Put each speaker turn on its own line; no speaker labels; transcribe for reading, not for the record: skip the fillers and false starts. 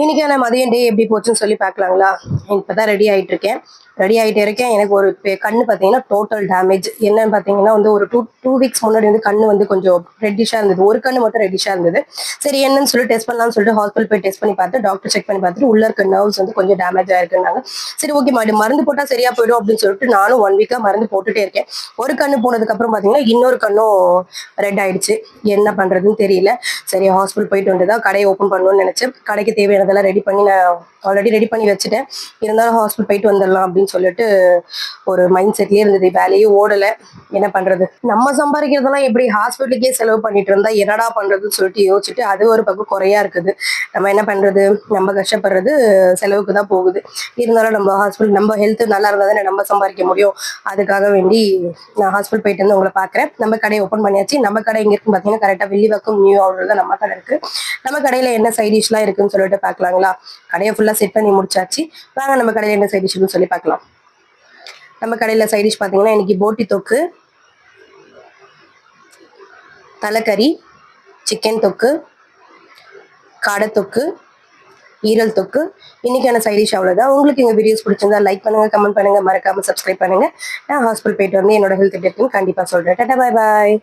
இன்னைக்கான மதியம் டே எப்படி போச்சுன்னு சொல்லி பார்க்கலாங்களா? இப்பதான் ரெடி ஆயிட்டு இருக்கேன். ரெடி ஆயிட்டு இருக்கேன். எனக்கு ஒரு கண்ணு பார்த்தீங்கன்னா டோட்டல் டேமேஜ். என்னன்னு பார்த்தீங்கன்னா வந்து ஒரு டூ வீக்ஸ் முன்னாடி வந்து கண்ணு வந்து கொஞ்சம் ரெட்டிஷா இருந்தது. ஒரு கண்ணு மட்டும் ரெட்டிஷா இருந்தது. சரி என்னன்னு சொல்லி டெஸ்ட் பண்ணலாம்னு சொல்லிட்டு ஹாஸ்பிட்டல் போய் டெஸ்ட் பண்ணி பார்த்து டாக்டர் செக் பண்ணி பார்த்துட்டு உள்ள இருக்க நர்வ்ஸ் வந்து கொஞ்சம் டேமேஜ் ஆயிருக்குன்னாங்க. சரி ஓகே மருந்து போட்டா சரியா போயிடும் அப்படின்னு சொல்லிட்டு நானும் 1 வீக்கா மருந்து போட்டுட்டே இருக்கேன். ஒரு கண்ணு போனதுக்கு அப்புறம் பார்த்தீங்கன்னா இன்னொரு கண்ணும் ரெட் ஆயிடுச்சு. என்ன பண்றதுன்னு தெரியல. சரி ஹாஸ்பிட்டல் போயிட்டு வந்துதான் கடையை ஓப்பன் பண்ணணும்னு நினைச்சேன். கடைக்கு தேவையானதெல்லாம் ரெடி பண்ணி நான் ஆல்ரெடி ரெடி பண்ணி வச்சுட்டேன். இருந்தாலும் ஹாஸ்பிட்டல் போயிட்டு வந்துடலாம் அப்படின்னு சொல்லிட்டு ஒரு மைண்ட் செட்லயே இருந்தது. வேலையே ஓடல. என்ன பண்றது? நம்ம சம்பாதிக்கிறதெல்லாம் எப்படி ஹாஸ்பிட்டலுக்கே செலவு பண்ணிட்டு இருந்தா என்னடா பண்றதுன்னு சொல்லிட்டு யோசிச்சுட்டு அது ஒரு பக்கம் குறையா இருக்குது. நம்ம என்ன பண்றது? நம்ம கஷ்டப்படுறது செலவுக்கு தான் போகுது. இருந்தாலும் நம்ம ஹாஸ்பிட்டல் நம்ம ஹெல்த் நல்லா இருந்தா தானே நம்ம சம்பாதிக்க முடியும். அதுக்காக வேண்டி நான் ஹாஸ்பிட்டல் போயிட்டு வந்து உங்களை பாக்குறேன். நம்ம கடையை ஓப்பன் பண்ணியாச்சு. நம்ம கடை எங்க இருக்குன்னு பாத்தீங்கன்னா கரெக்டா வில்லிவாக்கம் நியூ அவுட்ல தான் நம்ம கடை இருக்கு. நம்ம கடையில என்ன சைட் டிஷ்லாம் இருக்குன்னு சொல்லிட்டு பாக்கலாங்களா? கடையை ஃபுல்லா செட் பண்ணி முடிச்சாச்சு. வாங்க நம்ம கடையில என்ன சைட் டிஷ்னு சொல்லி பார்க்கலாம். நம்ம கடையில சைட் டிஷ் பாத்தீங்கன்னா இன்னைக்கு போட்டி தொக்கு, தலைக்கறி, சிக்கன் தொக்கு, காடை தொக்கு, ஈரல் தொக்கு. இன்னைக்கான சைட் டிஷ் அவ்வளவுதான். உங்களுக்கு எங்க வீடியோஸ் பிடிச்சிருந்தா லைக் பண்ணுங்க, கமெண்ட் பண்ணுங்க, மறக்காம சப்ஸ்கிரைப் பண்ணுங்க. நான் ஹாஸ்பிட்டல் போயிட்டு வந்து என்னோட ஹெல்த் எப்படி இருக்குன்னு கண்டிப்பா சொல்றேன். டாடா, பாய் பாய்.